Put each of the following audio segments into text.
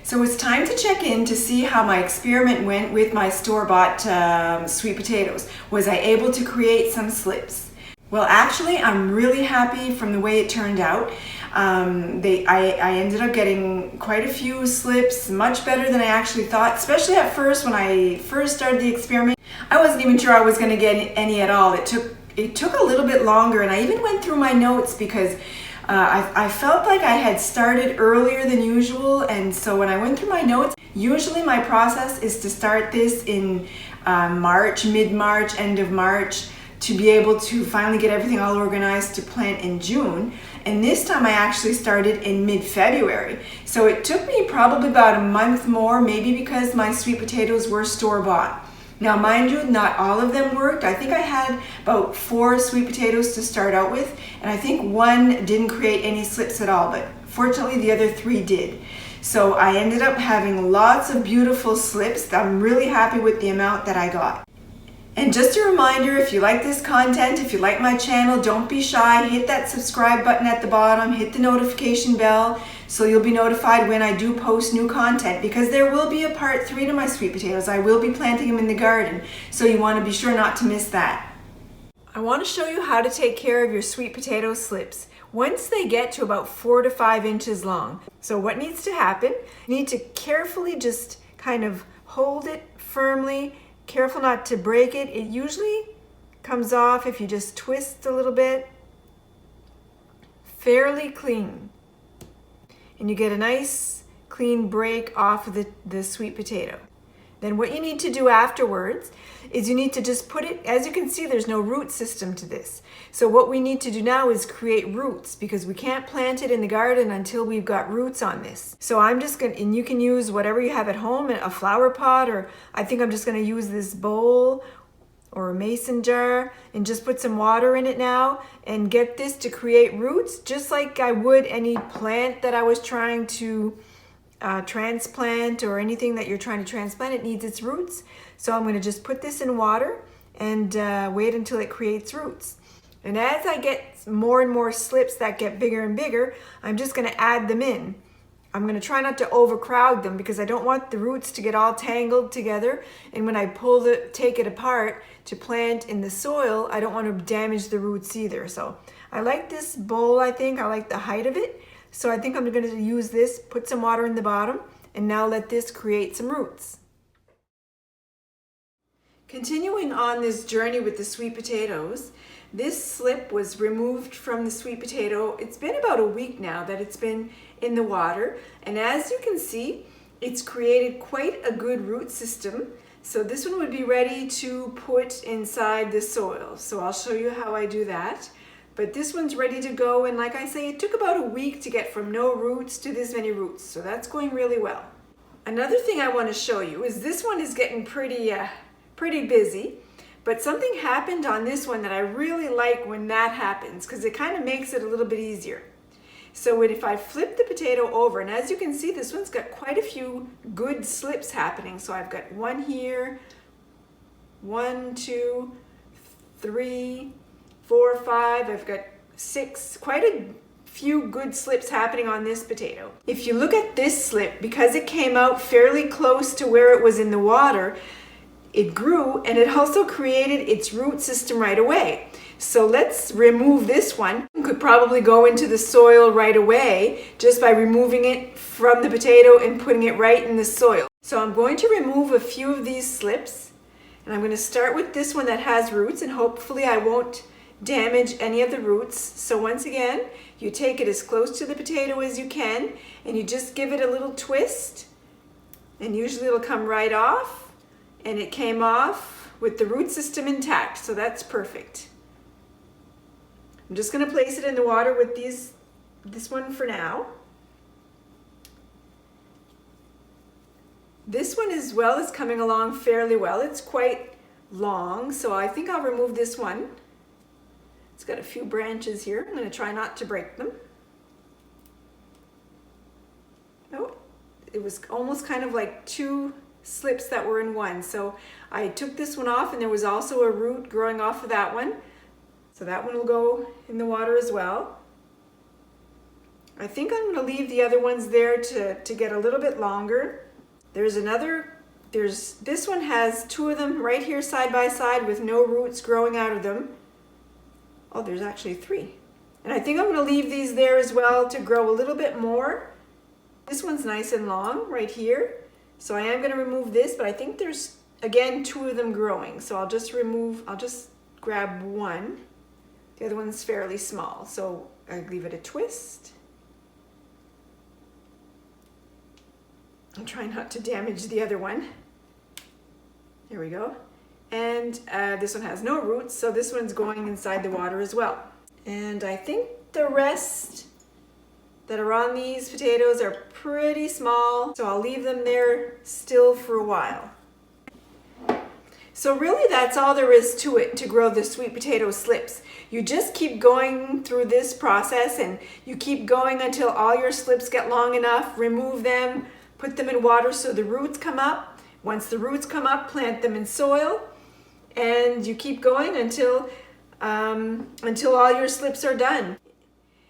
So it's time to check in to see how my experiment went with my store-bought sweet potatoes. Was I able to create some slips? Well, actually, I'm really happy from the way it turned out. I ended up getting quite a few slips, much better than I actually thought, especially at first when I first started the experiment. I wasn't even sure I was going to get any at all. It took a little bit longer, and I even went through my notes because I felt like I had started earlier than usual, and so when I went through my notes, usually my process is to start this in March, mid-March, end of March, to be able to finally get everything all organized to plant in June. And this time I actually started in mid-February. So it took me probably about a month more, maybe because my sweet potatoes were store-bought. Now, mind you, not all of them worked. I think I had about 4 sweet potatoes to start out with, and I think one didn't create any slips at all, but fortunately the other 3 did. So I ended up having lots of beautiful slips. I'm really happy with the amount that I got. And just a reminder, if you like this content, if you like my channel, don't be shy. Hit that subscribe button at the bottom, hit the notification bell so you'll be notified when I do post new content, because there will be a part 3 to my sweet potatoes. I will be planting them in the garden, so you want to be sure not to miss that. I want to show you how to take care of your sweet potato slips once they get to about 4 to 5 inches long. So what needs to happen? You need to carefully just kind of hold it firmly. Careful not to break it. It usually comes off if you just twist a little bit. Fairly clean. And you get a nice clean break off of the sweet potato. Then what you need to do afterwards is you need to just put it, as you can see, there's no root system to this. So what we need to do now is create roots, because we can't plant it in the garden until we've got roots on this. So I'm just going to, and you can use whatever you have at home, a flower pot, or I think I'm just going to use this bowl or a mason jar and just put some water in it now and get this to create roots, just like I would any plant that I was trying to transplant, or anything that you're trying to transplant. It needs its roots. So I'm going to just put this in water and wait until it creates roots. And as I get more and more slips that get bigger and bigger, I'm just going to add them in. I'm going to try not to overcrowd them, because I don't want the roots to get all tangled together. And when I take it apart to plant in the soil, I don't want to damage the roots either. So I like this bowl. I like the height of it. So I think I'm going to use this, put some water in the bottom, and now let this create some roots. Continuing on this journey with the sweet potatoes, this slip was removed from the sweet potato. It's been about a week now that it's been in the water, and as you can see, it's created quite a good root system. So this one would be ready to put inside the soil. So I'll show you how I do that. But this one's ready to go, and like I say, it took about a week to get from no roots to this many roots, so that's going really well. Another thing I want to show you is this one is getting pretty busy, but something happened on this one that I really like when that happens, because it kind of makes it a little bit easier. So if I flip the potato over, and as you can see, this one's got quite a few good slips happening. So I've got 1 here, 1, 2, 3, 4, 5, I've got 6, quite a few good slips happening on this potato. If you look at this slip, because it came out fairly close to where it was in the water, it grew, and it also created its root system right away. So let's remove this one. You could probably go into the soil right away just by removing it from the potato and putting it right in the soil. So I'm going to remove a few of these slips, and I'm going to start with this one that has roots, and hopefully I won't damage any of the roots. So once again, you take it as close to the potato as you can, and you just give it a little twist, and usually it'll come right off, and it came off with the root system intact, so that's perfect. I'm just going to place it in the water with this one for now. This one as well is coming along fairly well. It's quite long, so I think I'll remove this one. It's got a few branches here. I'm going to try not to break them. Oh, it was almost kind of like 2 slips that were in one. So I took this one off, and there was also a root growing off of that one. So that one will go in the water as well. I think I'm going to leave the other ones there to get a little bit longer. This one has 2 of them right here side by side with no roots growing out of them. Oh, there's actually 3. And I think I'm going to leave these there as well to grow a little bit more. This one's nice and long right here. So I am going to remove this, but I think there's, again, 2 of them growing. So I'll just grab one. The other one's fairly small. So I leave it a twist. I'm trying not to damage the other one. There we go. And this one has no roots, so this one's going inside the water as well. And I think the rest that are on these potatoes are pretty small, so I'll leave them there still for a while. So really that's all there is to it to grow the sweet potato slips. You just keep going through this process and you keep going until all your slips get long enough, remove them, put them in water so the roots come up. Once the roots come up, plant them in soil, and you keep going until all your slips are done.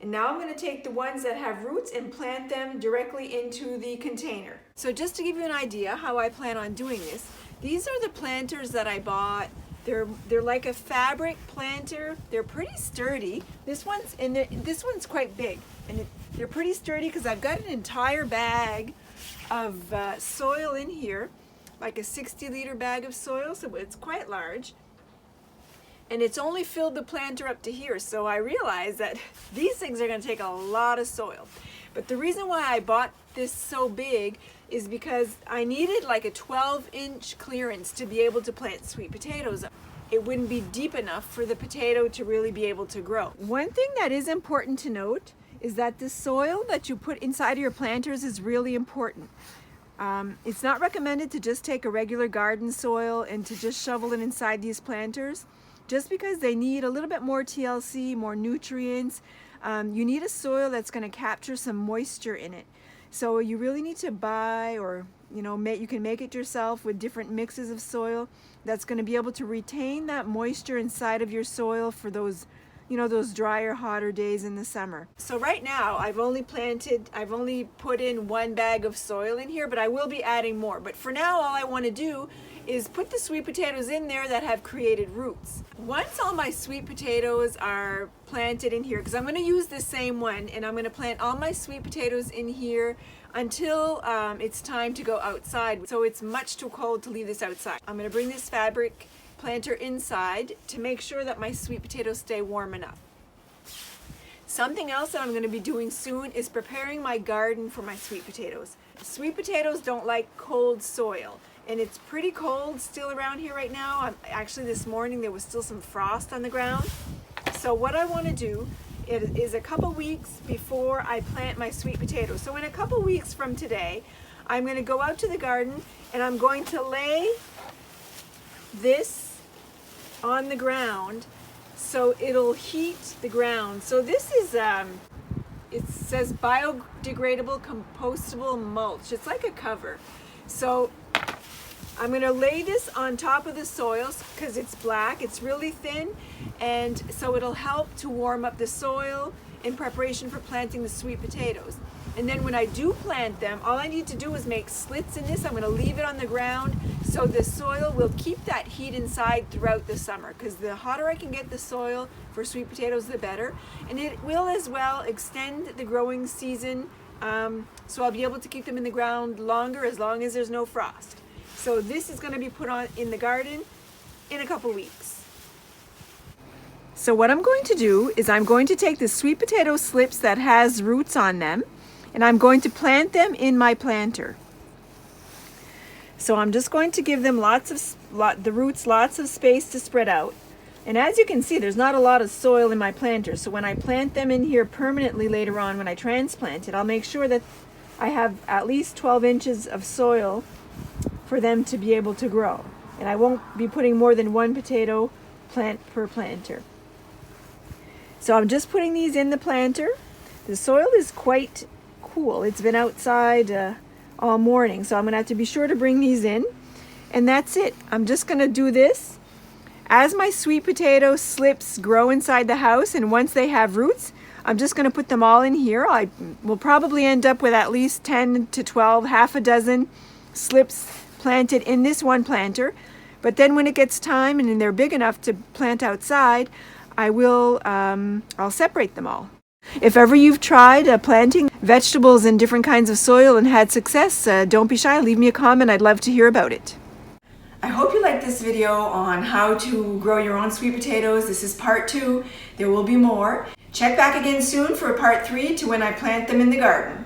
And now I'm going to take the ones that have roots and plant them directly into the container. So just to give you an idea how I plan on doing this, these are the planters that I bought. They're like a fabric planter. They're pretty sturdy. This one's quite big, and they're pretty sturdy because I've got an entire bag of soil in here, like a 60-liter bag of soil, so it's quite large. And it's only filled the planter up to here, so I realized that these things are going to take a lot of soil. But the reason why I bought this so big is because I needed like a 12-inch clearance to be able to plant sweet potatoes. It wouldn't be deep enough for the potato to really be able to grow. One thing that is important to note is that the soil that you put inside of your planters is really important. It's not recommended to just take a regular garden soil and to just shovel it inside these planters, just because they need a little bit more TLC, more nutrients. You need a soil that's going to capture some moisture in it. So you really need to buy, or you can make it yourself with different mixes of soil that's going to be able to retain that moisture inside of your soil for those drier, hotter days in the summer. So right now I've only put in 1 bag of soil in here, but I will be adding more. But for now, all I want to do is put the sweet potatoes in there that have created roots. Once all my sweet potatoes are planted in here, because I'm going to use the same one, and I'm going to plant all my sweet potatoes in here until it's time to go outside. So it's much too cold to leave this outside. I'm going to bring this fabric planter inside to make sure that my sweet potatoes stay warm enough. Something else that I'm going to be doing soon is preparing my garden for my sweet potatoes. Sweet potatoes don't like cold soil, and it's pretty cold still around here right now. Actually, this morning there was still some frost on the ground. So what I want to do is a couple weeks before I plant my sweet potatoes. So in a couple weeks from today, I'm going to go out to the garden and I'm going to lay this on the ground so it'll heat the ground. So this is it says biodegradable compostable mulch. It's like a cover. So I'm going to lay this on top of the soil because it's black, it's really thin, and so it'll help to warm up the soil in preparation for planting the sweet potatoes. And then when I do plant them, all I need to do is make slits in this. I'm going to leave it on the ground so the soil will keep that heat inside throughout the summer, because the hotter I can get the soil for sweet potatoes, the better. And it will as well extend the growing season, so I'll be able to keep them in the ground longer as long as there's no frost. So this is going to be put on in the garden in a couple weeks. So what I'm going to do is I'm going to take the sweet potato slips that has roots on them, and I'm going to plant them in my planter. So I'm just going to give them the roots lots of space to spread out. And as you can see, there's not a lot of soil in my planter. So when I plant them in here permanently later on, when I transplant it, I'll make sure that I have at least 12 inches of soil for them to be able to grow. And I won't be putting more than 1 potato plant per planter. So I'm just putting these in the planter. The soil is quite cool. It's been outside all morning, so I'm gonna have to be sure to bring these in. And that's it. I'm just gonna do this. As my sweet potato slips grow inside the house, and once they have roots, I'm just going to put them all in here. I will probably end up with at least 10 to 12, half a dozen slips planted in this one planter. But then when it gets time and they're big enough to plant outside, I'll separate them all. If ever you've tried planting vegetables in different kinds of soil and had success, don't be shy. Leave me a comment. I'd love to hear about it. I hope you liked this video on how to grow your own sweet potatoes. This is part 2. There will be more. Check back again soon for part 3 to when I plant them in the garden.